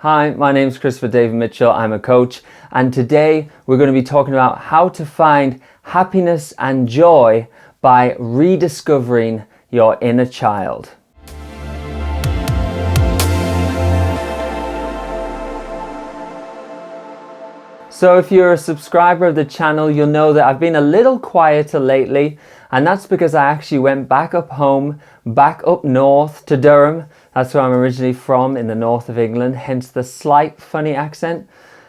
Hi, my name is Christopher David Mitchell. I'm a coach, and today we're going to be talking about how to find happiness and joy by rediscovering your inner child. So if you're a subscriber of the channel, you'll know that I've been a little quieter lately, and that's because I actually went back up home, back up north to Durham. That's where I'm originally from, in the north of England, hence the slight funny accent.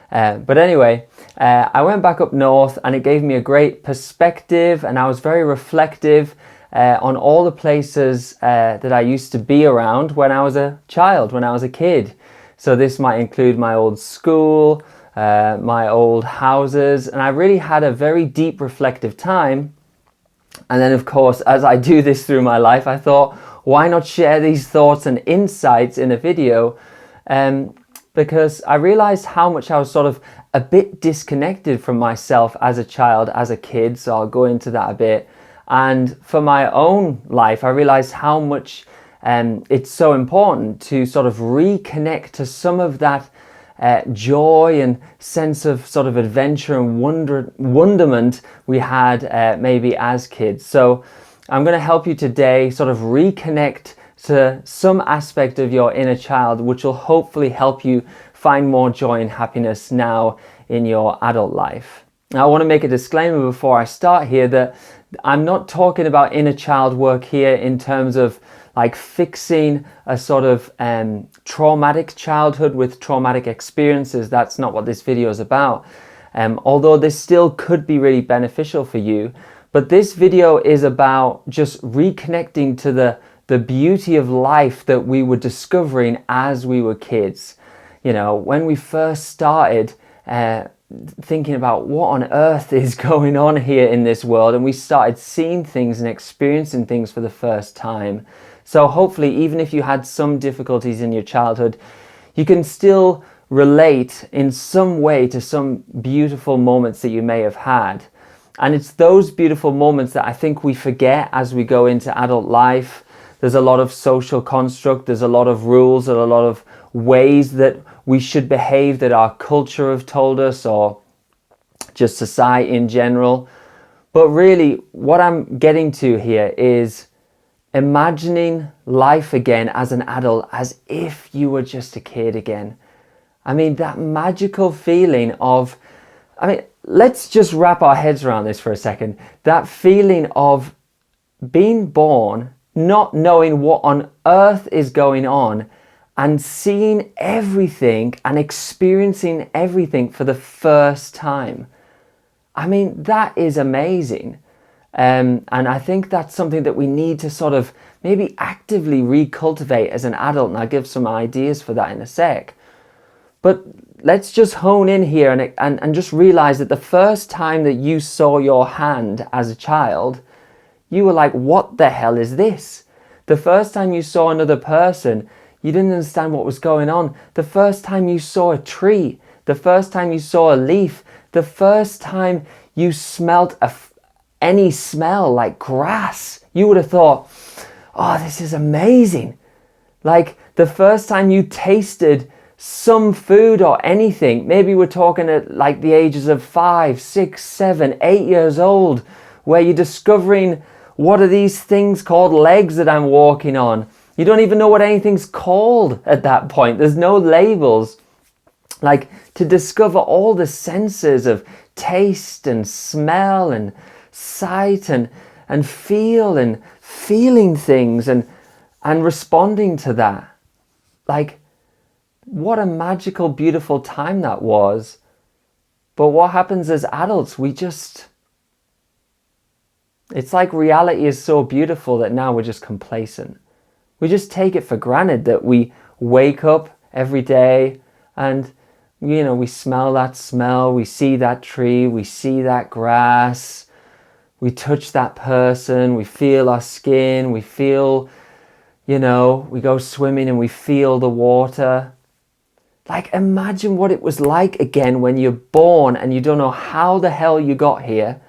But anyway, I went back up north and it gave me a great perspective, and I was very reflective on all the places that I used to be around when I was a child, when I was a kid. So this might include my old school, my old houses, and I really had a very deep reflective time. And then of course, as I do this through my life, I thought, why not share these thoughts and insights in a video? Because I realized how much I was sort of a bit disconnected from myself as a child, as a kid, so I'll go into that a bit. And for my own life, I realized how much it's so important to sort of reconnect to some of that joy and sense of sort of adventure and wonderment we had maybe as kids. So I'm going to help you today sort of reconnect to some aspect of your inner child, which will hopefully help you find more joy and happiness now in your adult life. Now, I want to make a disclaimer before I start here that I'm not talking about inner child work here in terms of like fixing a sort of traumatic childhood with traumatic experiences. That's not what this video is about. Although this still could be really beneficial for you. But this video is about just reconnecting to the beauty of life that we were discovering as we were kids. You know, when we first started thinking about what on earth is going on here in this world, and we started seeing things and experiencing things for the first time. So hopefully, even if you had some difficulties in your childhood, you can still relate in some way to some beautiful moments that you may have had. And it's those beautiful moments that I think we forget as we go into adult life. There's a lot of social construct, there's a lot of rules, and a lot of ways that we should behave that our culture have told us, or just society in general. But really, what I'm getting to here is imagining life again as an adult, as if you were just a kid again. I mean, that magical feeling of, let's just wrap our heads around this for a second. That feeling of being born, not knowing what on earth is going on, and seeing everything and experiencing everything for the first time. I mean, that is amazing. And I think that's something that we need to sort of maybe actively recultivate as an adult, and I'll give some ideas for that in a sec. But let's just hone in here and just realize that the first time that you saw your hand as a child, you were like, what the hell is this? The first time you saw another person, you didn't understand what was going on. The first time you saw a tree, the first time you saw a leaf, the first time you smelt any smell like grass, you would have thought, oh, this is amazing. Like the first time you tasted some food or anything, maybe we're talking at like the ages of 5, 6, 7, 8 years old, where you're discovering, what are these things called legs that I'm walking on? You don't even know what anything's called at that point. There's no labels. Like to discover all the senses of taste and smell and sight and feel and feeling things and responding to that. Like, what a magical, beautiful time that was. But what happens as adults, it's like reality is so beautiful that now we're just complacent. We just take it for granted that we wake up every day and, you know, we smell that smell, we see that tree, we see that grass, we touch that person, we feel our skin, we feel, you know, we go swimming and we feel the water. Like, imagine what it was like again when you're born and you don't know how the hell you got here.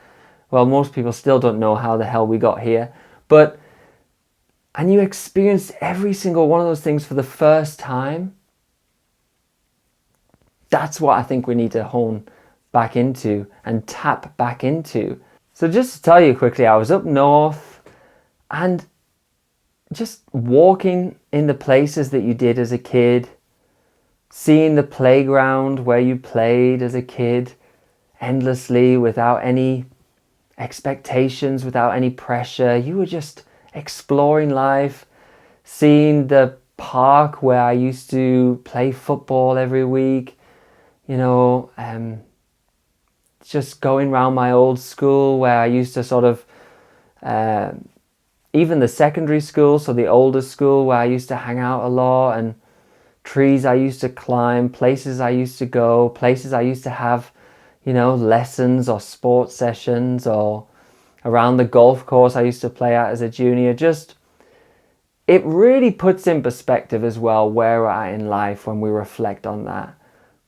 Well, most people still don't know how the hell we got here. And you experienced every single one of those things for the first time. That's what I think we need to hone back into and tap back into. So just to tell you quickly, I was up north and just walking in the places that you did as a kid, seeing the playground where you played as a kid endlessly without any expectations, without any pressure. You were just exploring life, seeing the park where I used to play football every week, just going around my old school where I used to sort of, even the secondary school, so the older school where I used to hang out a lot, and trees I used to climb, places I used to go, places I used to have, lessons or sports sessions, or around the golf course I used to play at as a junior. Just, it really puts in perspective as well where we're at in life when we reflect on that.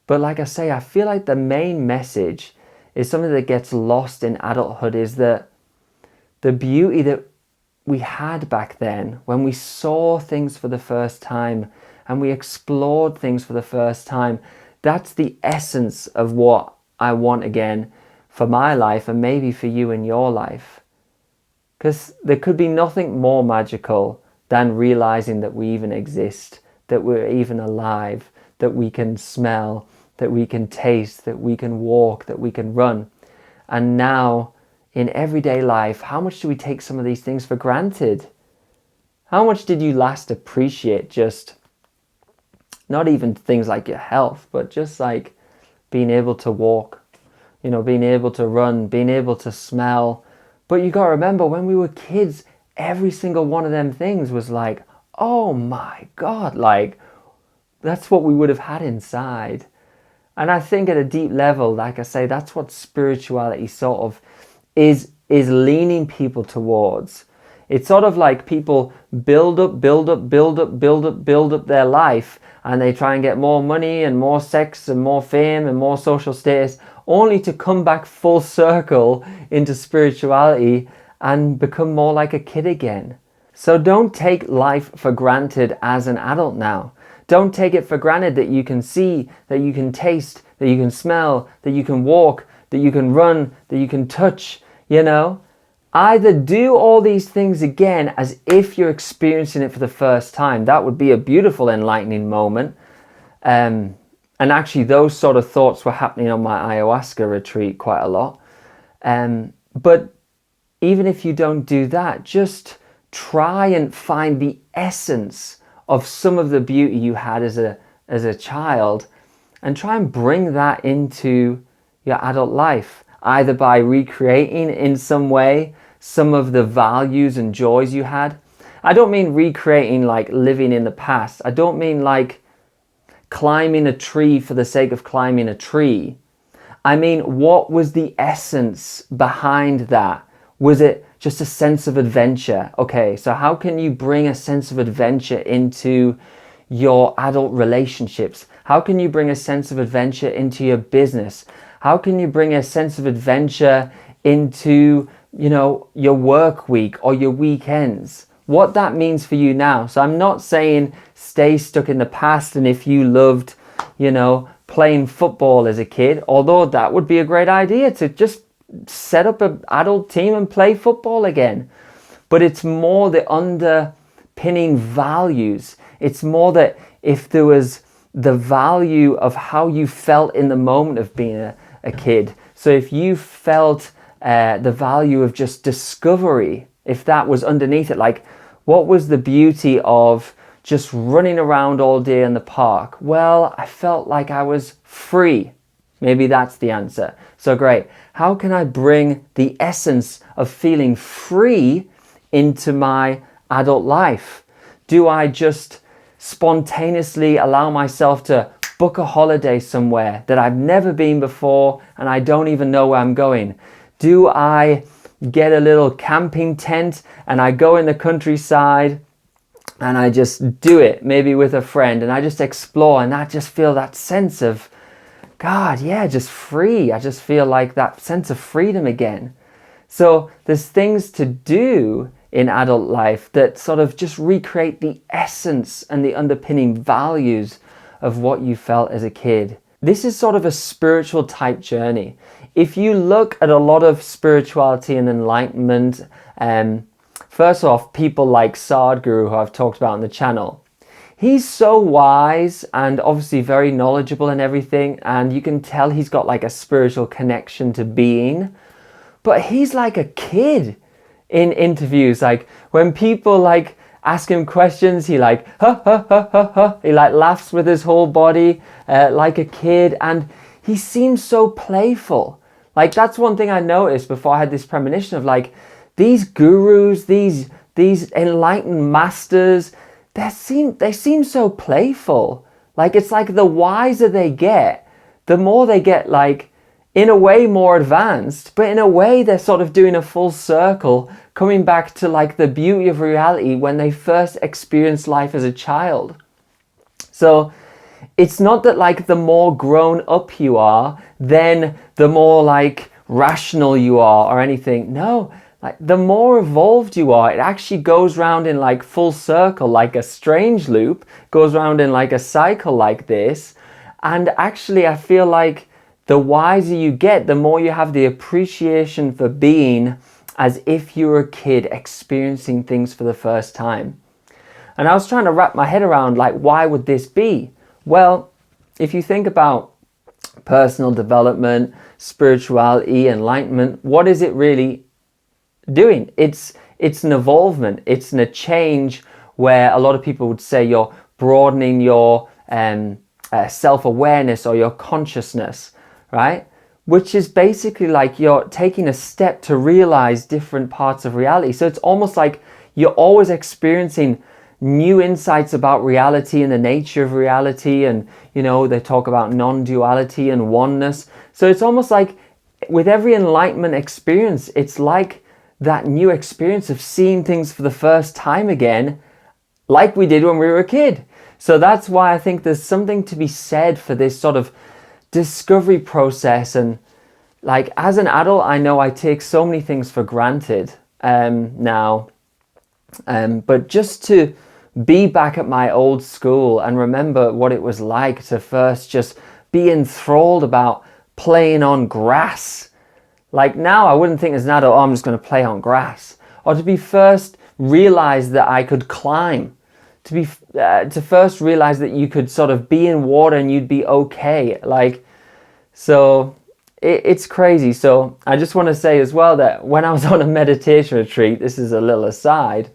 But like I say, I feel like the main message is something that gets lost in adulthood, is that the beauty that we had back then when we saw things for the first time and we explored things for the first time, that's the essence of what I want again for my life, and maybe for you in your life. Because there could be nothing more magical than realizing that we even exist, that we're even alive, that we can smell, that we can taste, that we can walk, that we can run. And now, in everyday life, how much do we take some of these things for granted? How much did you last appreciate just, not even things like your health, but just like being able to walk, being able to run, being able to smell. But you got to remember, when we were kids, every single one of them things was like, oh my God, like that's what we would have had inside. And I think at a deep level, like I say, that's what spirituality sort of is leaning people towards. It's sort of like people build up their life, and they try and get more money and more sex and more fame and more social status, only to come back full circle into spirituality and become more like a kid again. So don't take life for granted as an adult now. Don't take it for granted that you can see, that you can taste, that you can smell, that you can walk, that you can run, that you can touch, Either do all these things again as if you're experiencing it for the first time. That would be a beautiful, enlightening moment. And actually, those sort of thoughts were happening on my ayahuasca retreat quite a lot. But even if you don't do that, just try and find the essence of some of the beauty you had as a child, and try and bring that into your adult life, either by recreating in some way some of the values and joys you had. I don't mean recreating like living in the past. I don't mean like climbing a tree for the sake of climbing a tree. I mean, what was the essence behind that? Was it just a sense of adventure? Okay, so how can you bring a sense of adventure into your adult relationships? How can you bring a sense of adventure into your business? How can you bring a sense of adventure into, your work week or your weekends? What that means for you now. So I'm not saying stay stuck in the past, and if you loved, playing football as a kid, although that would be a great idea to just set up an adult team and play football again. But it's more the underpinning values. It's more that if there was the value of how you felt in the moment of being a kid. So if you felt the value of just discovery, if that was underneath it, like what was the beauty of just running around all day in the park? Well, I felt like I was free. Maybe that's the answer. So great. How can I bring the essence of feeling free into my adult life? Do I just spontaneously allow myself to book a holiday somewhere that I've never been before and I don't even know where I'm going? Do I get a little camping tent and I go in the countryside and I just do it, maybe with a friend, and I just explore, and I just feel that sense of, God, yeah, just free. I just feel like that sense of freedom again. So there's things to do in adult life that sort of just recreate the essence and the underpinning values of what you felt as a kid. this is sort of a spiritual type journey. If you look at a lot of spirituality and enlightenment, first off, people like Sadhguru, who I've talked about on the channel, he's so wise and obviously very knowledgeable and everything, and you can tell he's got like a spiritual connection to being, but he's like a kid in interviews. Like when people like ask him questions, he like ha ha ha ha ha, he like laughs with his whole body like a kid, and he seems so playful. Like that's one thing I noticed before I had this premonition of like these gurus, these enlightened masters, they seem so playful. Like it's like the wiser they get, the more they get like in a way more advanced, but in a way they're sort of doing a full circle, coming back to like the beauty of reality when they first experienced life as a child. So it's not that like the more grown up you are, then the more like rational you are or anything. No, like the more evolved you are, it actually goes round in like full circle, like a strange loop, goes round in like a cycle like this. And actually I feel like the wiser you get, the more you have the appreciation for being as if you were a kid experiencing things for the first time. And I was trying to wrap my head around like, why would this be? Well, if you think about personal development, spirituality, enlightenment, what is it really doing? It's an evolvement, it's a change where a lot of people would say you're broadening your self-awareness or your consciousness, right? Which is basically like you're taking a step to realize different parts of reality. So it's almost like you're always experiencing new insights about reality and the nature of reality, and you know, they talk about non-duality and oneness. So it's almost like with every enlightenment experience, it's like that new experience of seeing things for the first time again, like we did when we were a kid. So that's why I think there's something to be said for this sort of discovery process. And like as an adult, I know I take so many things for granted now, but just to be back at my old school and remember what it was like to first just be enthralled about playing on grass. Like now I wouldn't think as an adult, oh, I'm just going to play on grass. Or to be first realize that I could climb, to first realize that you could sort of be in water and you'd be okay. Like, so it's crazy. So I just want to say as well that when I was on a meditation retreat, this is a little aside,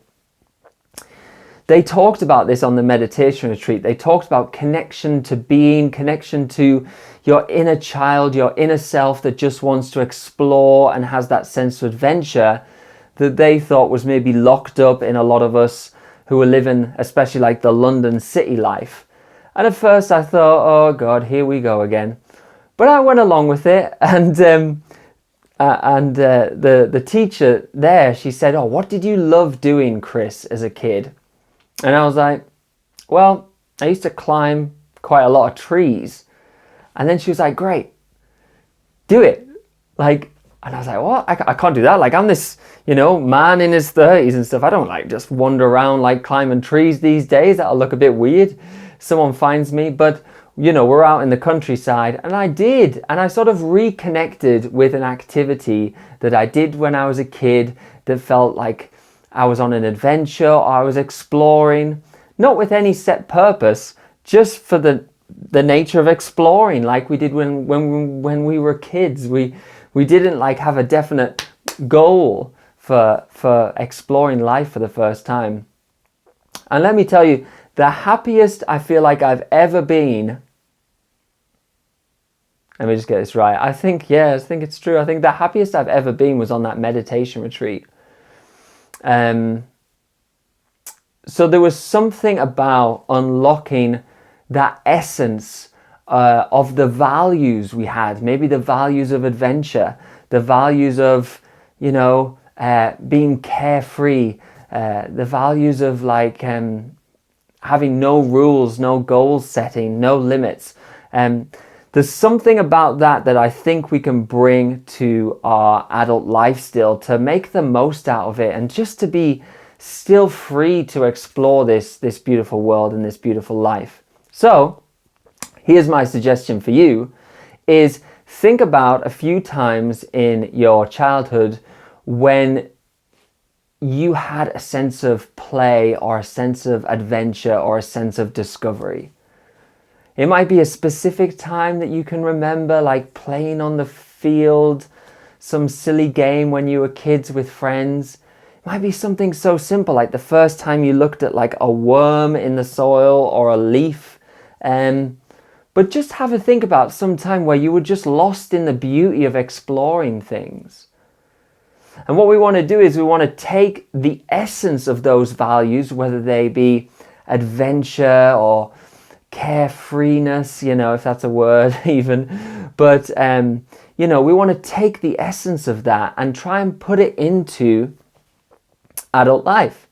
they talked about this on the meditation retreat. They talked about connection to being, connection to your inner child, your inner self that just wants to explore and has that sense of adventure that they thought was maybe locked up in a lot of us who were living, especially like the London city life. And at first I thought, oh God, here we go again. But I went along with it, and the teacher there, she said, oh, what did you love doing, Chris, as a kid? And I was like, well, I used to climb quite a lot of trees. And then she was like, great, do it. Like, and I was like, what? I can't do that. Like, I'm this, you know, man in his 30s and stuff. I don't like just wander around like climbing trees these days. That'll look a bit weird. Someone finds me. But, you know, we're out in the countryside, and I did. And I sort of reconnected with an activity that I did when I was a kid that felt like I was on an adventure, or I was exploring, not with any set purpose, just for the nature of exploring, like we did when we were kids. We didn't like have a definite goal for exploring life for the first time. And let me tell you, the happiest I feel like I've ever been, let me just get this right. I think it's true. I think the happiest I've ever been was on that meditation retreat. So there was something about unlocking that essence of the values we had, maybe the values of adventure, the values of, you know, being carefree, the values of like having no rules, no goal setting, no limits. There's something about that I think we can bring to our adult life still, to make the most out of it and just to be still free to explore this beautiful world and this beautiful life. So Here's my suggestion for you is think about a few times in your childhood when you had a sense of play or a sense of adventure or a sense of discovery. It might be a specific time that you can remember, like playing on the field, some silly game when you were kids with friends. It might be something so simple like the first time you looked at like a worm in the soil or a leaf. But just have a think about some time where you were just lost in the beauty of exploring things. And what we want to do is we want to take the essence of those values, whether they be adventure or carefreeness, if that's a word even. But, we want to take the essence of that and try and put it into adult life.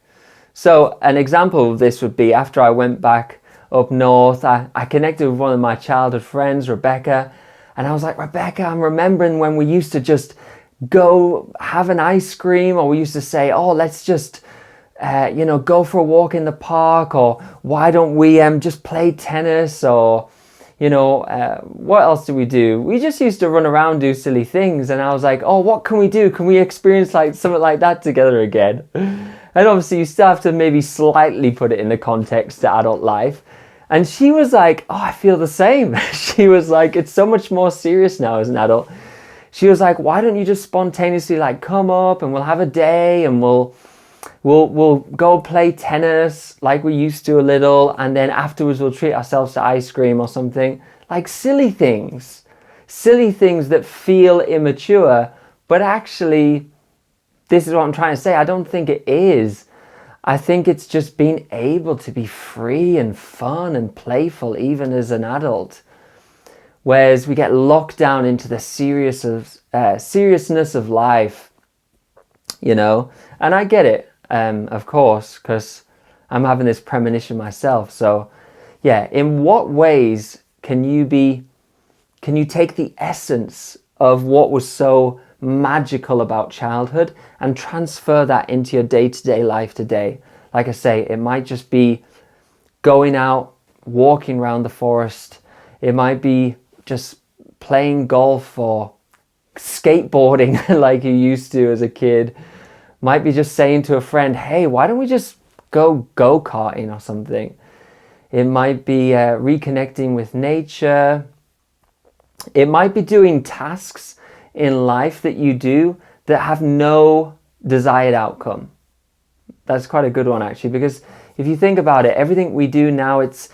So an example of this would be after I went back up north, I connected with one of my childhood friends, Rebecca, and I was like, Rebecca, I'm remembering when we used to just go have an ice cream, or we used to say, oh, let's just go for a walk in the park, or why don't we just play tennis, or what else do we do? We just used to run around, do silly things. And I was like, oh, what can we do? Can we experience like something like that together again? And obviously you still have to maybe slightly put it in the context to adult life. And she was like, oh, I feel the same. She was like, it's so much more serious now as an adult. She was like, why don't you just spontaneously like come up and we'll have a day and we'll go play tennis like we used to a little, and then afterwards we'll treat ourselves to ice cream or something. Like silly things that feel immature, but actually, this is what I'm trying to say, I don't think it is. I think it's just being able to be free and fun and playful even as an adult. Whereas we get locked down into the seriousness of life, and I get it, of course, because I'm having this premonition myself. So yeah, in what ways can you take the essence of what was so magical about childhood and transfer that into your day-to-day life today? Like I say, it might just be going out, walking around the forest. It might be just playing golf or skateboarding like you used to as a kid. Might be just saying to a friend, hey, why don't we just go-karting or something? It might be reconnecting with nature. It might be doing tasks in life that you do that have no desired outcome. That's quite a good one, actually, because if you think about it, everything we do now, it's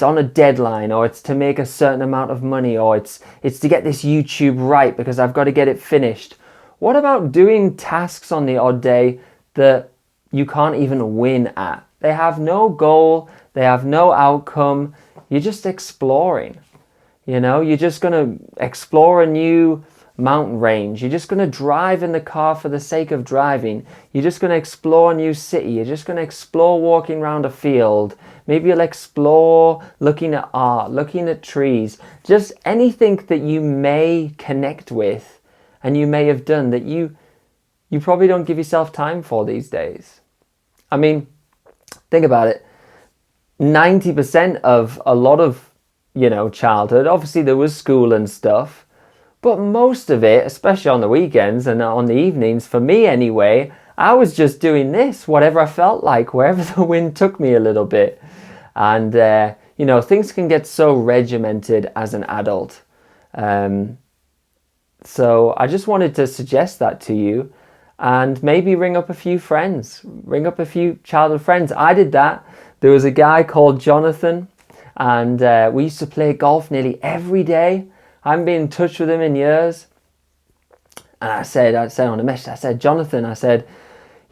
on a deadline, or it's to make a certain amount of money, or it's to get this YouTube right because I've got to get it finished. What about doing tasks on the odd day that you can't even win at? They have no goal, they have no outcome. You're just exploring. You're just going to explore a new mountain range. You're just going to drive in the car for the sake of driving. You're just going to explore a new city. You're just going to explore walking around a field. Maybe you'll explore looking at art, looking at trees, just anything that you may connect with and you may have done that you probably don't give yourself time for these days. I mean, think about it. 90% of a lot of childhood, obviously there was school and stuff, but most of it, especially on the weekends and on the evenings, for me anyway, I was just doing this, whatever I felt like, wherever the wind took me a little bit. And, things can get so regimented as an adult. So I just wanted to suggest that to you, and maybe ring up a few childhood friends. I did that. There was a guy called Jonathan, and we used to play golf nearly every day. I haven't been in touch with him in years. And I said on a message, I said, Jonathan, I said,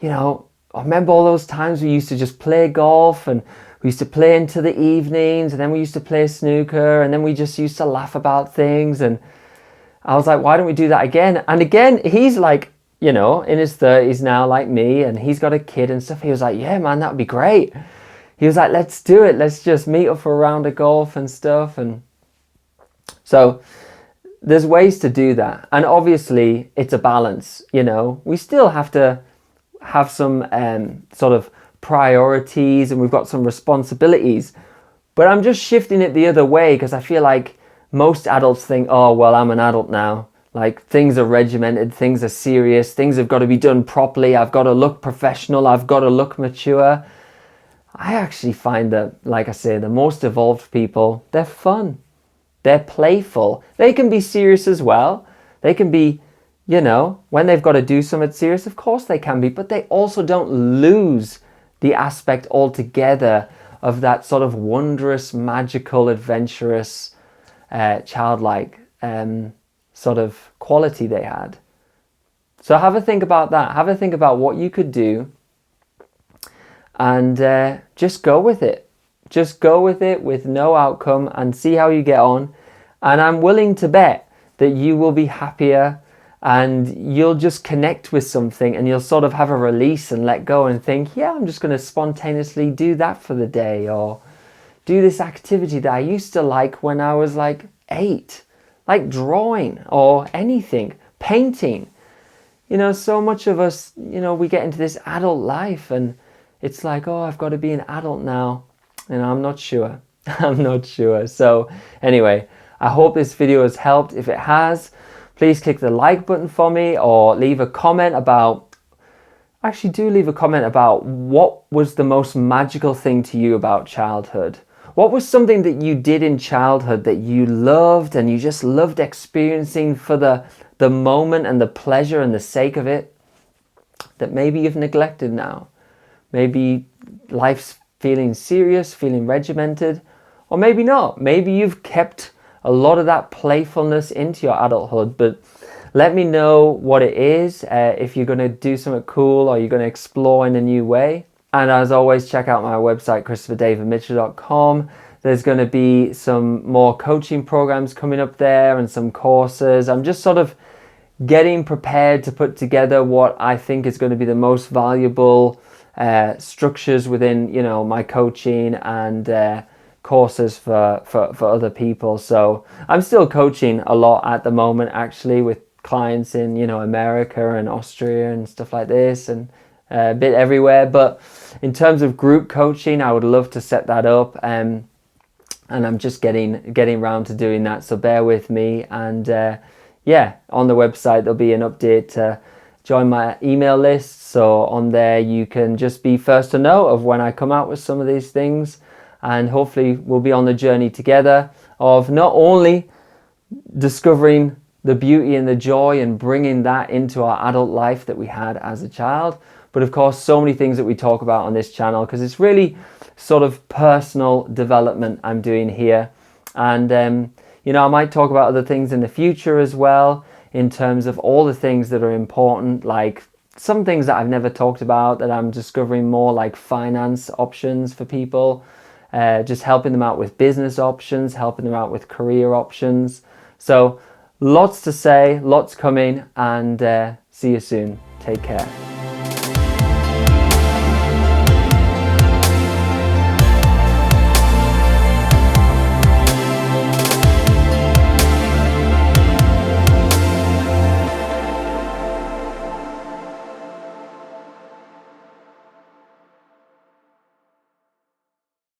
I remember all those times we used to just play golf, and we used to play into the evenings, and then we used to play snooker, and then we just used to laugh about things. And I was like, why don't we do that again? And again, he's like, in his 30s now, like me, and he's got a kid and stuff. He was like, yeah, man, that would be great. He was like, let's do it. Let's just meet up for a round of golf and stuff. And so there's ways to do that. And obviously it's a balance, we still have to have some sort of priorities, and we've got some responsibilities, But I'm just shifting it the other way because I feel like most adults think, oh, well, I'm an adult now. Like, things are regimented, things are serious, things have got to be done properly. I've got to look professional, I've got to look mature. I actually find that, like I say, the most evolved people, they're fun. They're playful. They can be serious as well. They can be, when they've got to do something serious, of course they can be, but they also don't lose the aspect altogether of that sort of wondrous, magical, adventurous, childlike sort of quality they had. So have a think about that. Have a think about what you could do, and just go with it. Just go with it with no outcome and see how you get on. And I'm willing to bet that you will be happier and you'll just connect with something and you'll sort of have a release and let go and think, yeah, I'm just going to spontaneously do that for the day, or do this activity that I used to like when I was like 8, like drawing or anything, painting. So much of us, we get into this adult life and it's like, oh, I've got to be an adult now. I'm not sure. I'm not sure. So anyway, I hope this video has helped. If it has, please click the like button for me, or leave a comment about, actually do leave a comment about what was the most magical thing to you about childhood. What was something that you did in childhood that you loved and you just loved experiencing for the moment and the pleasure and the sake of it, that maybe you've neglected now? Maybe life's feeling serious, feeling regimented, or maybe not. Maybe you've kept a lot of that playfulness into your adulthood, but let me know what it is, if you're going to do something cool or you're going to explore in a new way. And as always, check out my website, ChristopherDavidMitchell.com. There's going to be some more coaching programs coming up there and some courses. I'm just sort of getting prepared to put together what I think is going to be the most valuable structures within, my coaching and courses for other people. So I'm still coaching a lot at the moment, actually, with clients in, America and Austria and stuff like this, and a bit everywhere. But in terms of group coaching, I would love to set that up, and I'm just getting around to doing that. So bear with me, and on the website there'll be an update to join my email list. So on there you can just be first to know of when I come out with some of these things, and hopefully we'll be on the journey together of not only discovering the beauty and the joy and bringing that into our adult life that we had as a child, but of course so many things that we talk about on this channel, because it's really sort of personal development I'm doing here. And I might talk about other things in the future as well, in terms of all the things that are important, like some things that I've never talked about that I'm discovering more, like finance options for people, just helping them out with business options, helping them out with career options. So lots to say, lots coming, and see you soon. Take care.